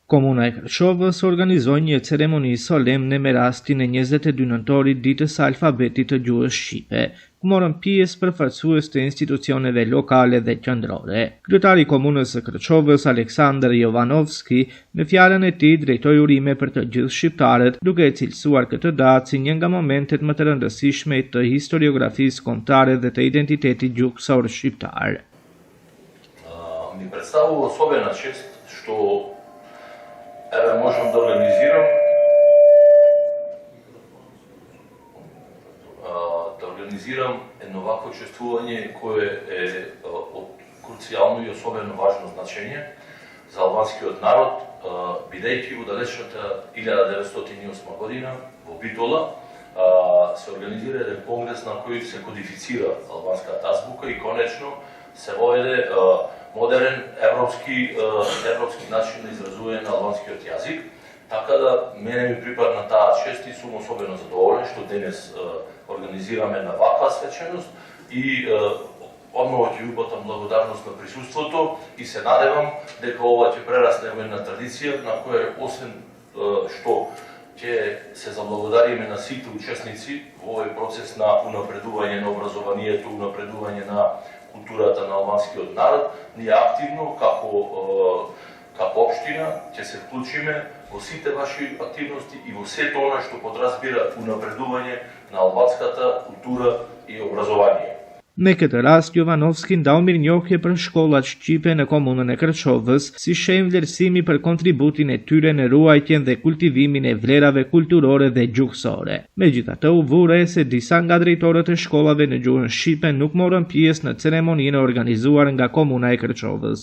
Komuna e Kërçovës organizoi një ceremoni solemne me rastin e 22 nëntorit ditës së alfabetit të gjuhës shqipe, ku morën pjesë përfaqësues të institucioneve lokale dhe qendrore. Kryetari i Komunës së Kërçovës, Aleksandar Jovanovski, në fjalën e tij drejtoi urime për të gjithë shqiptarët, duke e cilësuar këtë datë si një nga momentet më të rëndësishme të historiografisë kombëtare dhe të identitetit gjuhësor shqiptar. Ми представува особена чест што можам да организирам едно вакво чествување кое е од круцијално и особено важно значење за албанскиот народ, бидејќи во далечната 1908 година во Битола се организира еден конгрес на кој се кодифицира албанската азбука и конечно се воведе модерен европски начин на изразување на албанскиот јазик, така да мене ми припадна таа чест и сум особено задоволен што денес организираме една ваква свеченост и одново ќе упатам благодарност на присуството и се надевам дека ова ќе прерасне во една традиција на која освен што ќе се заблагодариме на сите учесници во овој процес на унапредување на образованието, унапредување на културата на албанскиот народ, ние активно како општина ќе се вклучиме во сите ваши активности и во сето она што подразбира унапредување на албанската култура и образование. Në këtë rast, Jovanovski ndau mirënjohje për shkollat shqipe në komunën e Kërçovës, si shenjë vlerësimi për kontributin e tyre në ruajtjen dhe kultivimin e vlerave kulturore dhe gjuhësore. Megjithatë, u vure se disa nga drejtorët e shkollave në gjuhën shqipe nuk morën pjesë në ceremoninë organizuar nga komuna e Kërçovës.